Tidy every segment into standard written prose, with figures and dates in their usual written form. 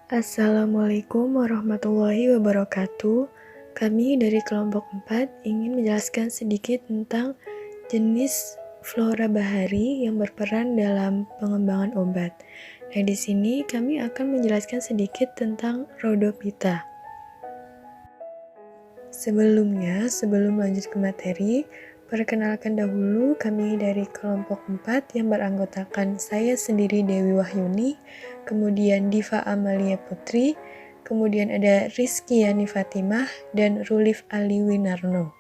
Assalamualaikum warahmatullahi wabarakatuh. Kami dari kelompok 4 ingin menjelaskan sedikit tentang jenis flora bahari yang berperan dalam pengembangan obat. Nah, di sini kami akan menjelaskan sedikit tentang Rhodophyta. Sebelum lanjut ke materi, perkenalkan dahulu kami dari kelompok 4 yang beranggotakan saya sendiri Dewi Wahyuni, kemudian Diva Amalia Putri, kemudian ada Rizky Yani Fatimah, dan Rulif Ali Winarno.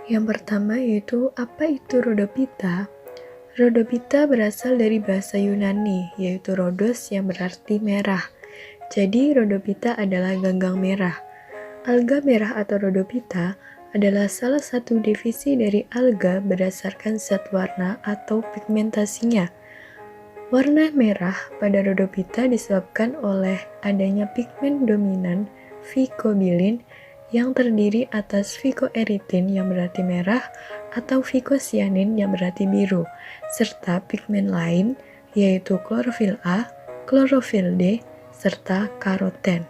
Yang pertama yaitu apa itu Rhodophyta? Rhodophyta berasal dari bahasa Yunani, yaitu Rhodos yang berarti merah. Jadi Rhodophyta adalah ganggang merah. Alga merah atau Rhodophyta adalah salah satu divisi dari alga berdasarkan zat warna atau pigmentasinya. Warna merah pada Rhodophyta disebabkan oleh adanya pigmen dominan phycobilin yang terdiri atas phycoerythrin yang berarti merah atau phycocyanin yang berarti biru, serta pigmen lain yaitu klorofil A, klorofil D, serta karoten.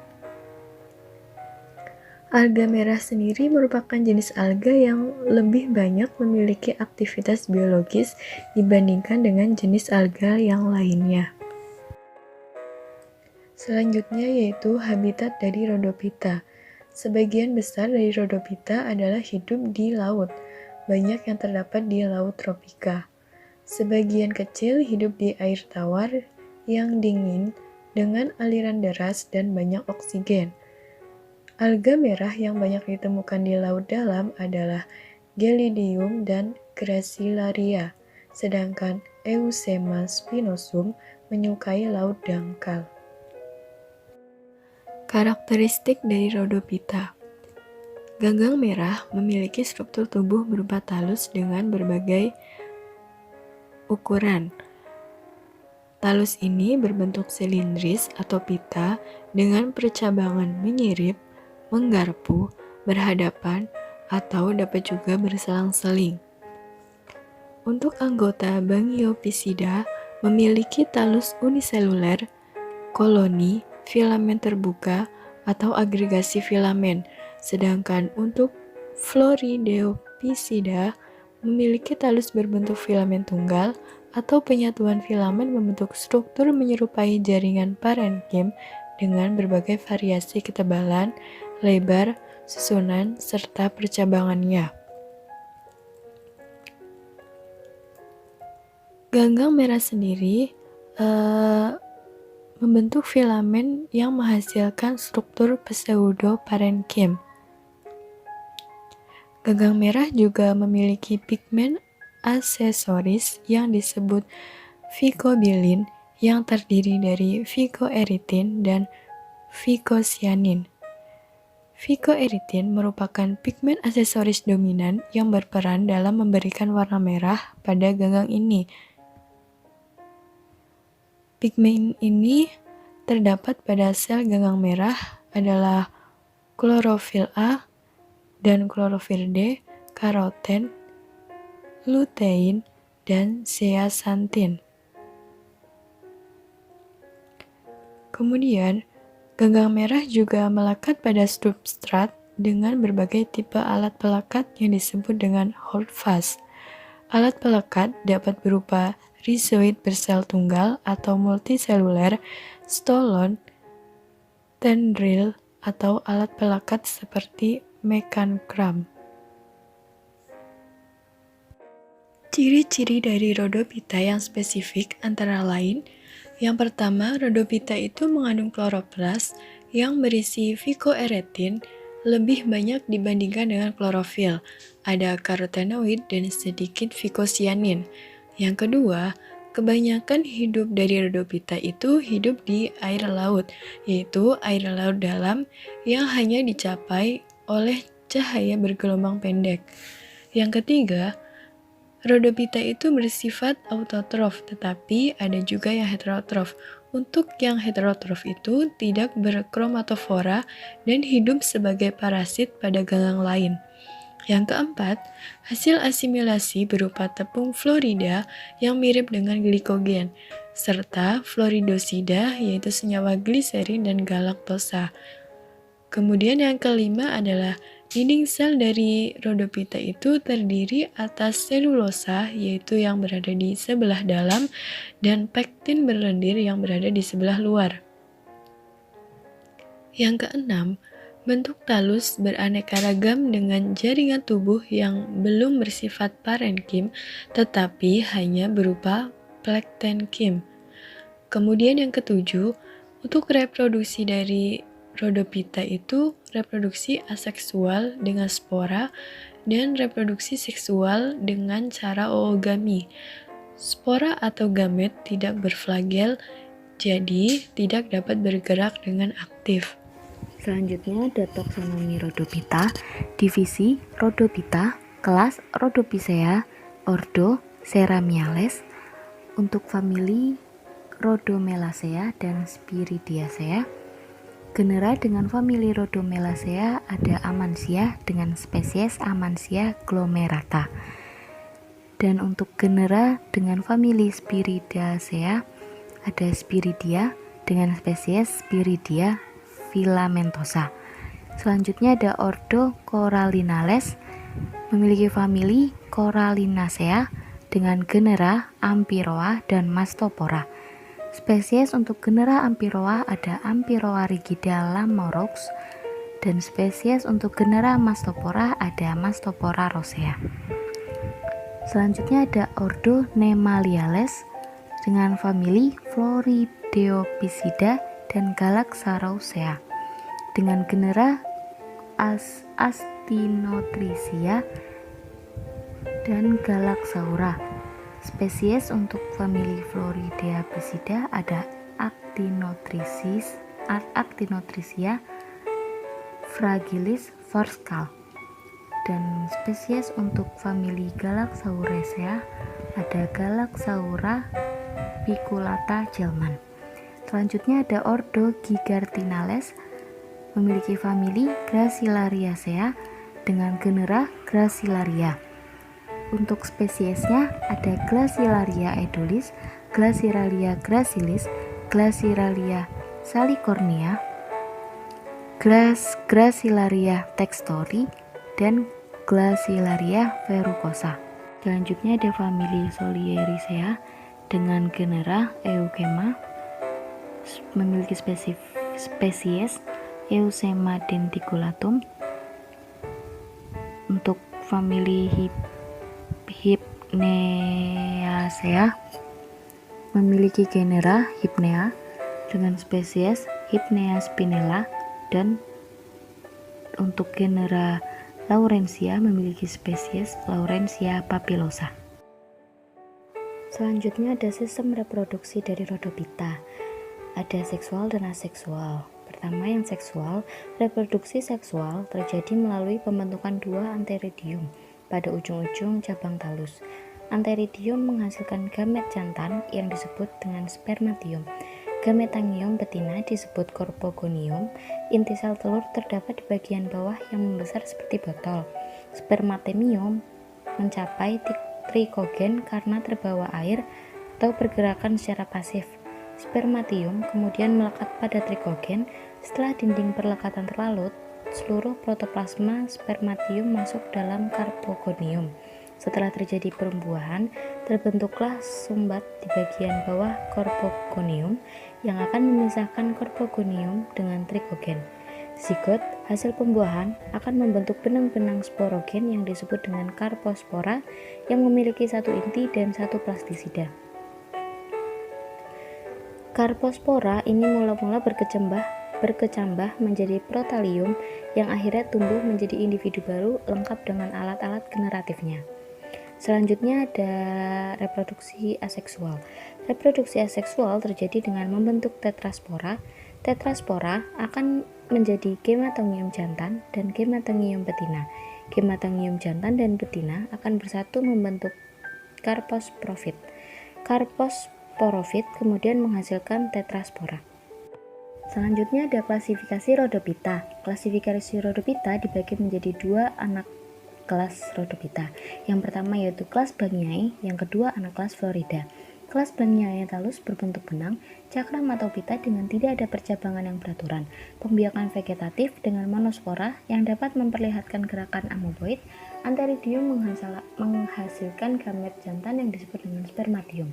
Alga merah sendiri merupakan jenis alga yang lebih banyak memiliki aktivitas biologis dibandingkan dengan jenis alga yang lainnya. Selanjutnya yaitu habitat dari Rhodophyta. Sebagian besar dari Rhodophyta adalah hidup di laut, banyak yang terdapat di laut tropika. Sebagian kecil hidup di air tawar yang dingin dengan aliran deras dan banyak oksigen. Alga merah yang banyak ditemukan di laut dalam adalah Gelidium dan Gracilaria, sedangkan Eusema spinosum menyukai laut dangkal. Karakteristik dari Rhodophyta. Ganggang merah memiliki struktur tubuh berupa talus dengan berbagai ukuran. Talus ini berbentuk silindris atau pita dengan percabangan menyirip, menggarpu, berhadapan, atau dapat juga berselang-seling. Untuk anggota Bangiopisida memiliki talus uniseluler, koloni, filamen terbuka, atau agregasi filamen, sedangkan untuk Florideopisida memiliki talus berbentuk filamen tunggal atau penyatuan filamen membentuk struktur menyerupai jaringan parenkim dengan berbagai variasi ketebalan, lebar, susunan, serta percabangannya. Ganggang merah sendiri membentuk filamen yang menghasilkan struktur pseudoparenkim. Ganggang merah juga memiliki pigmen aksesoris yang disebut phycobilin yang terdiri dari phycoerythrin dan phycocyanin. Phycoerythrin merupakan pigmen aksesoris dominan yang berperan dalam memberikan warna merah pada ganggang ini. Pigmen ini terdapat pada sel ganggang merah adalah klorofil A dan klorofil D, karoten, lutein, dan zeaxanthin. Kemudian, ganggang merah juga melekat pada substrat dengan berbagai tipe alat pelekat yang disebut dengan holdfast. Alat pelekat dapat berupa rhizoid bersel tunggal atau multiseluler, stolon, tendril, atau alat pelekat seperti mekangram. Ciri-ciri dari Rhodophyta yang spesifik antara lain, yang pertama, Rhodophyta itu mengandung kloroplas yang berisi phycoerythrin lebih banyak dibandingkan dengan klorofil. Ada karotenoid dan sedikit phycocyanin. Yang kedua, kebanyakan hidup dari Rhodophyta itu hidup di air laut, yaitu air laut dalam yang hanya dicapai oleh cahaya bergelombang pendek. Yang ketiga, Rhodophyta itu bersifat autotrof, tetapi ada juga yang heterotrof. Untuk yang heterotrof itu tidak berkromatofora dan hidup sebagai parasit pada ganggang lain. Yang keempat, hasil asimilasi berupa tepung Florida yang mirip dengan glikogen. serta fluoridosida yaitu senyawa gliserin dan galaktosa. Kemudian yang kelima adalah dinding sel dari Rhodophyta itu terdiri atas selulosa yaitu yang berada di sebelah dalam dan pektin berlendir yang berada di sebelah luar. Yang keenam, bentuk talus beraneka ragam dengan jaringan tubuh yang belum bersifat parenkim tetapi hanya berupa plektenkim. Kemudian yang ketujuh, untuk reproduksi dari Rhodophyta itu reproduksi aseksual dengan spora dan reproduksi seksual dengan cara oogami. Spora atau gamet tidak berflagel, jadi tidak dapat bergerak dengan aktif. Selanjutnya ada taksonomi Rhodophyta, divisi Rhodophyta, kelas Rhodophyceae, ordo Ceramiales, untuk famili Rhodomelaceae dan Spiridiaceae. Genera dengan famili Rhodomelaceae ada Amansia dengan spesies Amansia glomerata. Dan untuk genera dengan famili Spiridiaceae ada Spiridia dengan spesies Spiridia filamentosa. Selanjutnya ada ordo Corallinales, memiliki famili Corallinaceae dengan genera Amphiroa dan Mastopora. Spesies untuk genera Amphiroa ada Amphiroa rigida Lamoroux dan spesies untuk genera Mastopora ada Mastopora rosea. Selanjutnya ada ordo Nemaliales dengan famili Florideopsida dan Galaxarousea dengan genera Astinotricia dan Galaxaura. Spesies untuk famili Florideopsida ada Actinotricia fragilis Forskal. Dan spesies untuk famili Galaxauresea ada Galaxaura piculata Gelman. Selanjutnya ada ordo Gigartinales, memiliki famili Gracilariaceae dengan genera Gracilaria. Untuk spesiesnya ada Gracilaria edulis, Gracilaria gracilis, Gracilaria salicornia, Gracilaria textori, dan Gracilaria verrucosa. Selanjutnya ada famili Soliericea dengan genera Eukema, memiliki spesies Eusema denticulatum. Untuk famili Hypneaceae memiliki genera Hypnea dengan spesies Hypnea spinella, dan untuk genera Laurentia memiliki spesies Laurentia papillosa. Selanjutnya ada sistem reproduksi dari Rhodophyta. Ada seksual dan aseksual. Pertama yang seksual, reproduksi seksual terjadi melalui pembentukan dua anteridium pada ujung-ujung cabang talus. Anteridium menghasilkan gamet jantan yang disebut dengan spermatium. Gametangium betina disebut corpogonium. Inti sel telur terdapat di bagian bawah yang membesar seperti botol. Spermatemium mencapai trikogen karena terbawa air atau pergerakan secara pasif. Spermatium kemudian melekat pada trikogen. Setelah dinding perlekatan terlalut, seluruh protoplasma spermatium masuk dalam carpogonium. Setelah terjadi perembuahan, terbentuklah sumbat di bagian bawah carpogonium yang akan memisahkan carpogonium dengan trikogen. Zigot, hasil pembuahan, akan membentuk benang-benang sporogen yang disebut dengan carpospora yang memiliki satu inti dan satu plastisida. Carpospora ini mula-mula berkecambah menjadi protalium yang akhirnya tumbuh menjadi individu baru lengkap dengan alat-alat generatifnya. Selanjutnya ada reproduksi aseksual. Reproduksi aseksual terjadi dengan membentuk tetraspora. Tetraspora akan menjadi gematangium jantan dan gematangium betina. Gematangium jantan dan betina akan bersatu membentuk carposporofit. Carposporofit kemudian menghasilkan tetraspora. Selanjutnya ada klasifikasi Rhodophyta. Klasifikasi Rhodophyta dibagi menjadi dua anak kelas Rhodophyta. Yang pertama yaitu kelas Bangiae, yang kedua anak kelas Florida. Kelas Brachionia talus berbentuk benang, cakram atau pita dengan tidak ada percabangan yang beraturan, pembiakan vegetatif dengan monospora yang dapat memperlihatkan gerakan amoeboid, antheridium menghasilkan gamet jantan yang disebut dengan spermatium.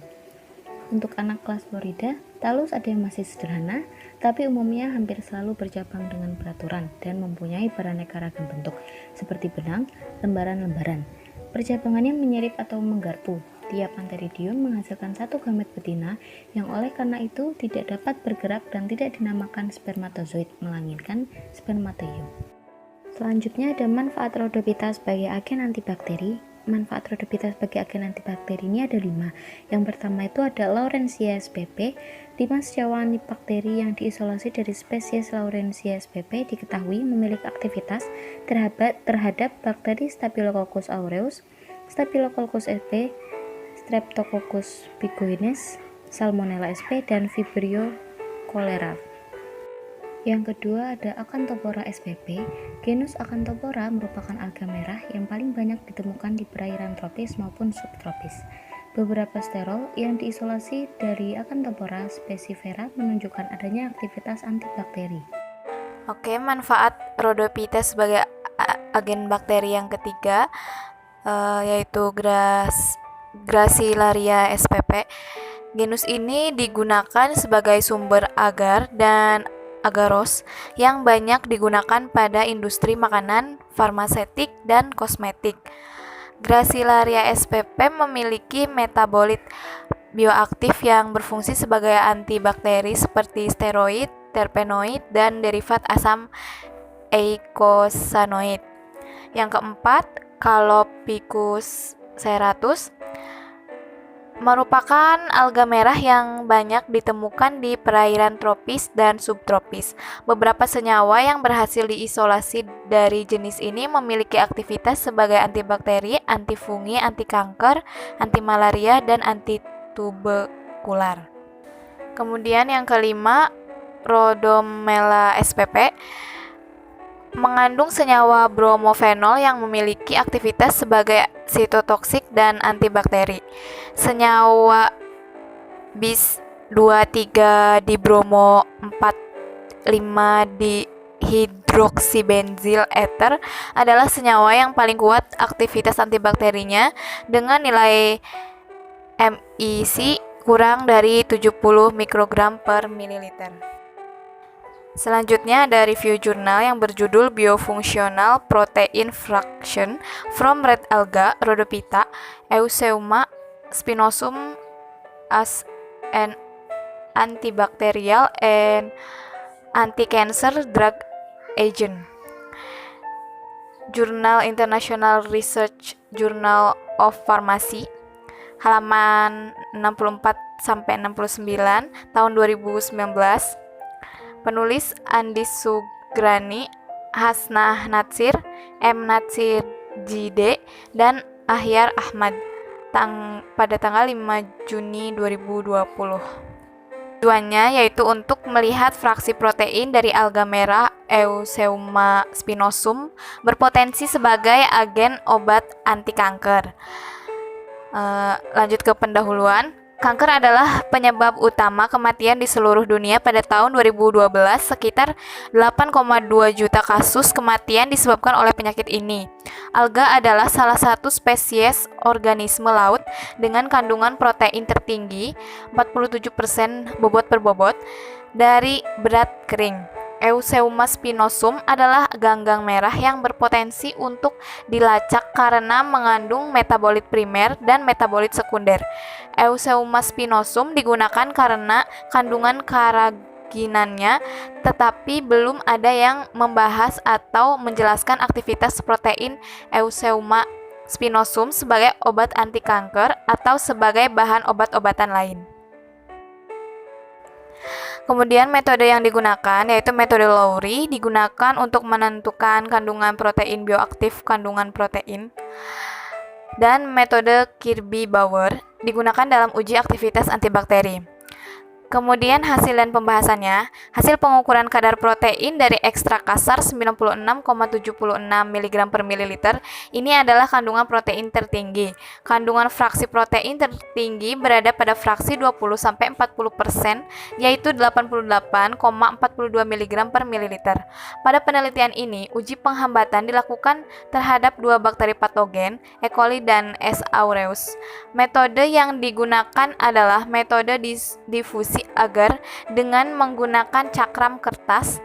Untuk anak kelas Florida, talus ada yang masih sederhana, tapi umumnya hampir selalu bercabang dengan beraturan dan mempunyai beraneka ragam bentuk, seperti benang, lembaran-lembaran. Percabangannya menyirip atau menggarpu. Tiap antheridium menghasilkan satu gamet betina yang oleh karena itu tidak dapat bergerak dan tidak dinamakan spermatozoid, melainkan spermatoium. Selanjutnya ada manfaat Rhodophyta sebagai agen antibakteri. Manfaat Rhodophyta sebagai agen antibakteri ini ada 5. Yang pertama itu ada Lawrencia spp. 5 senyawa antibakteri yang diisolasi dari spesies Lawrencia spp diketahui memiliki aktivitas terhadap bakteri Staphylococcus aureus, Staphylococcus sp, Streptococcus pyogenes, Salmonella sp, dan Vibrio cholerae. Yang kedua ada Acanthophora spp. Genus Acanthophora merupakan alga merah yang paling banyak ditemukan di perairan tropis maupun subtropis. Beberapa sterol yang diisolasi dari Acanthophora specifera menunjukkan adanya aktivitas antibakteri. Oke, manfaat Rhodophyta sebagai agen bakteri yang ketiga yaitu Gracilaria spp. Genus ini digunakan sebagai sumber agar dan agaros yang banyak digunakan pada industri makanan, farmaseutik, dan kosmetik. Gracilaria spp memiliki metabolit bioaktif yang berfungsi sebagai antibakteri seperti steroid, terpenoid, dan derivat asam eicosanoid. Yang keempat, Calopicus serratus merupakan alga merah yang banyak ditemukan di perairan tropis dan subtropis. Beberapa senyawa yang berhasil diisolasi dari jenis ini memiliki aktivitas sebagai antibakteri, antifungi, antikanker, antimalaria, dan antitubekular. Kemudian yang kelima, Rhodomela spp mengandung senyawa bromofenol yang memiliki aktivitas sebagai sitotoksik dan antibakteri. Senyawa bis 23 dibromo 45 dihidroksibenzil ether adalah senyawa yang paling kuat aktivitas antibakterinya dengan nilai MIC kurang dari 70 mikrogram per mililiter. Selanjutnya ada review jurnal yang berjudul Biofunctional Protein Fraction from Red Alga Rhodophyta Eusebia spinosum as an antibacterial and anti-cancer drug agent. Jurnal International Research Journal of Pharmacy halaman 64 sampai 69 tahun 2019. Penulis Andi Sugrani, Hasnah Natsir, M. Natsir JD, dan Ahyar Ahmad pada tanggal 5 Juni 2020. Tujuannya yaitu untuk melihat fraksi protein dari alga merah Eusebia spinosum berpotensi sebagai agen obat anti kanker. Lanjut ke pendahuluan. Kanker adalah penyebab utama kematian di seluruh dunia pada tahun 2012. Sekitar 8,2 juta kasus kematian disebabkan oleh penyakit ini. Alga adalah salah satu spesies organisme laut dengan kandungan protein tertinggi, 47% bobot per bobot, dari berat kering. Eusebia spinosum adalah ganggang merah yang berpotensi untuk dilacak karena mengandung metabolit primer dan metabolit sekunder. Eusebia spinosum digunakan karena kandungan karaginannya, tetapi belum ada yang membahas atau menjelaskan aktivitas protein Eusebia spinosum sebagai obat anti kanker atau sebagai bahan obat-obatan lain. Kemudian metode yang digunakan yaitu metode Lowry, digunakan untuk menentukan kandungan protein bioaktif kandungan protein. Dan metode Kirby-Bauer digunakan dalam uji aktivitas antibakteri. Kemudian hasil dan pembahasannya, hasil pengukuran kadar protein dari ekstrak kasar 96,76 mg per mililiter ini adalah kandungan protein tertinggi. Kandungan fraksi protein tertinggi berada pada fraksi 20-40%, yaitu 88,42 mg per mililiter. Pada penelitian ini, uji penghambatan dilakukan terhadap 2 bakteri patogen, E. coli dan S. aureus. Metode yang digunakan adalah metode difusi agar dengan menggunakan cakram kertas.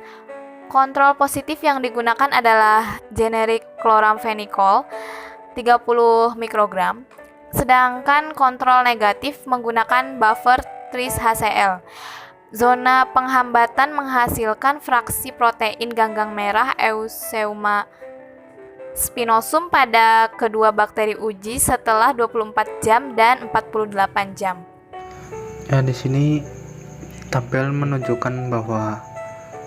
Kontrol positif yang digunakan adalah generik chloramphenicol 30 mikrogram, sedangkan kontrol negatif menggunakan buffer tris HCl. Zona penghambatan menghasilkan fraksi protein ganggang merah Eusebia spinosum pada kedua bakteri uji setelah 24 jam dan 48 jam. Ya, di sini tabel menunjukkan bahwa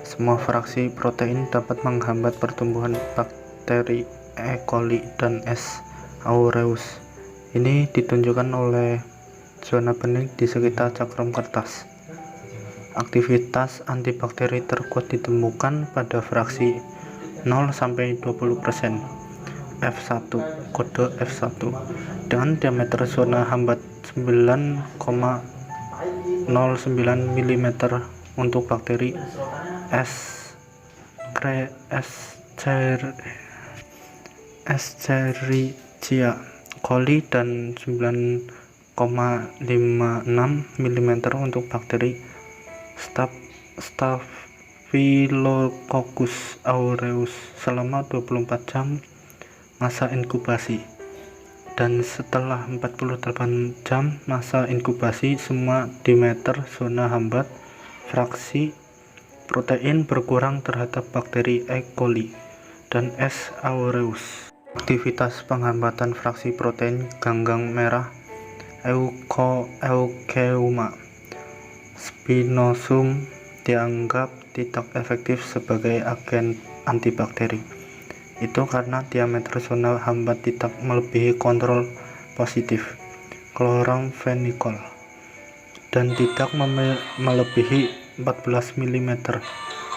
semua fraksi protein dapat menghambat pertumbuhan bakteri E. coli dan S. aureus. Ini ditunjukkan oleh zona bening di sekitar cakram kertas. Aktivitas antibakteri terkuat ditemukan pada fraksi 0-20% F1, kode F1, dengan diameter zona hambat 9,09 mm untuk bakteri Escherichia coli dan 9,56 mm untuk bakteri Staphylococcus aureus selama 24 jam masa inkubasi. Dan setelah 48 jam masa inkubasi, semua diameter zona hambat fraksi protein berkurang terhadap bakteri E. coli dan S. aureus. Aktivitas penghambatan fraksi protein ganggang merah Eusebia spinosum dianggap tidak efektif sebagai agen antibakteri. Itu karena diameter zona hambat tidak melebihi kontrol positif chloramphenicol dan tidak melebihi 14 mm.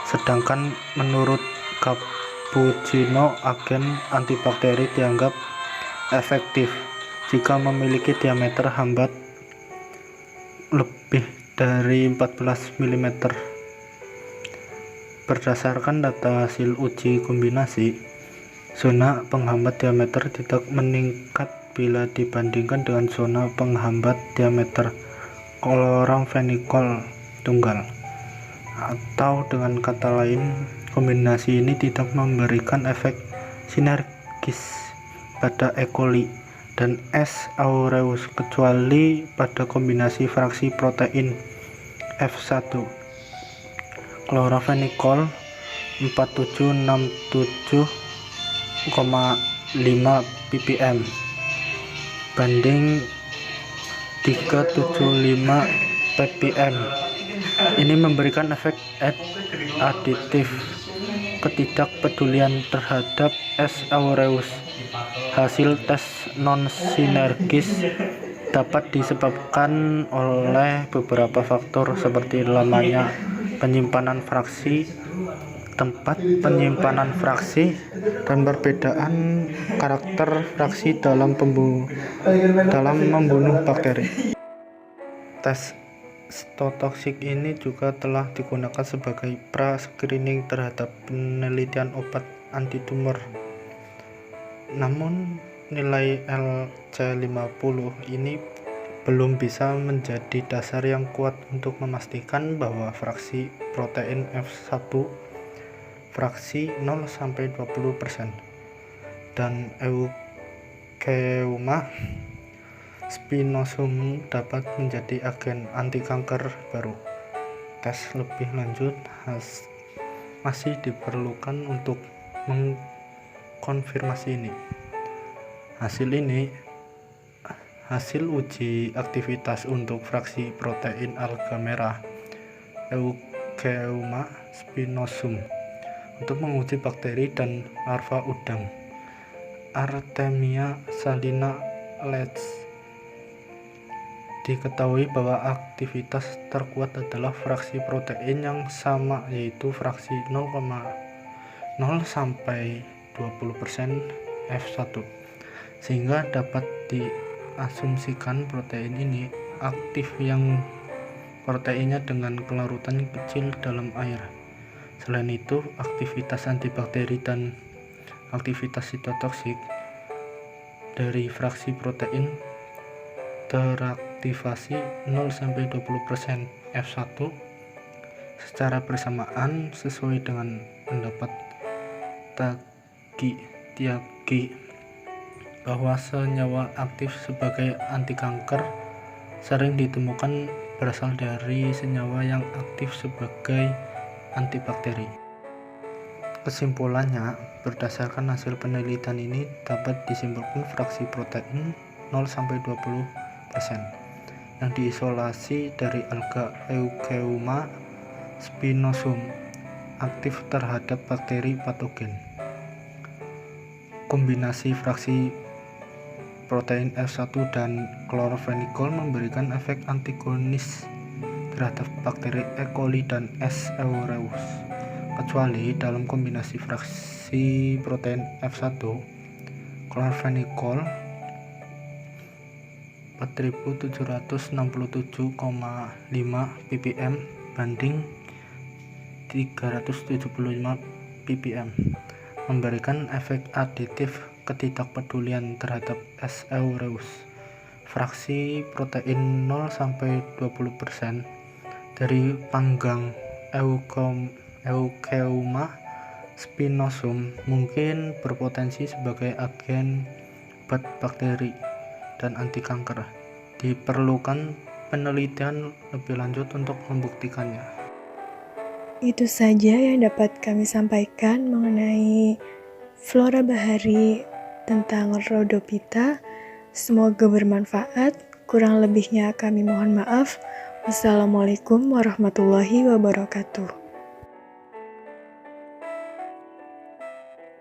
Sedangkan menurut Cappuccino, agen antibakteri dianggap efektif jika memiliki diameter hambat lebih dari 14 mm. Berdasarkan data hasil uji kombinasi, zona penghambat diameter tidak meningkat bila dibandingkan dengan zona penghambat diameter chloramphenicol tunggal. Atau dengan kata lain, kombinasi ini tidak memberikan efek sinergis pada E. coli dan S. aureus kecuali pada kombinasi fraksi protein F1 chloramphenicol 4767,5 ppm banding 375 ppm. Ini memberikan efek aditif ketidakpedulian terhadap S. aureus. Hasil tes non-sinergis dapat disebabkan oleh beberapa faktor seperti lamanya penyimpanan fraksi, tempat penyimpanan fraksi, dan perbedaan karakter fraksi dalam membunuh bakteri. Tes stotoksik ini juga telah digunakan sebagai pra-screening terhadap penelitian obat antitumor. Namun nilai LC50 ini belum bisa menjadi dasar yang kuat untuk memastikan bahwa fraksi protein F1 fraksi 0-20% dan Eusebia spinosum dapat menjadi agen anti kanker baru. Tes lebih lanjut masih diperlukan untuk mengkonfirmasi ini. Hasil uji aktivitas untuk fraksi protein alga merah Eusebia spinosum untuk menguji bakteri dan larva udang Artemia salina Lex Diketahui bahwa aktivitas terkuat adalah fraksi protein yang sama, yaitu fraksi 0,0 sampai 20% F1, sehingga dapat diasumsikan protein ini aktif yang proteinnya dengan kelarutan kecil dalam air. Selain itu, aktivitas antibakteri dan aktivitas sitotoksik dari fraksi protein teraktivasi 0-20% F1 secara bersamaan sesuai dengan pendapat Tiagi bahwa senyawa aktif sebagai anti kanker sering ditemukan berasal dari senyawa yang aktif sebagai antibakteri. Kesimpulannya, berdasarkan hasil penelitian ini dapat disimpulkan fraksi protein 0-20% yang diisolasi dari alga Eucheuma spinosum aktif terhadap bakteri patogen. Kombinasi fraksi protein F1 dan chlorphenicol memberikan efek antagonis terhadap bakteri E. coli dan S. aureus, kecuali dalam kombinasi fraksi protein F1 chlorphenicol 4767,5 ppm banding 375 ppm memberikan efek aditif ketidakpedulian terhadap S. aureus. Fraksi protein 0-20% dari panggang Eucheuma spinosum mungkin berpotensi sebagai agen obat bakteri dan anti kanker. Diperlukan penelitian lebih lanjut untuk membuktikannya. Itu saja yang dapat kami sampaikan mengenai flora bahari tentang Rhodophyta. Semoga bermanfaat. Kurang lebihnya kami mohon maaf. Wassalamualaikum warahmatullahi wabarakatuh.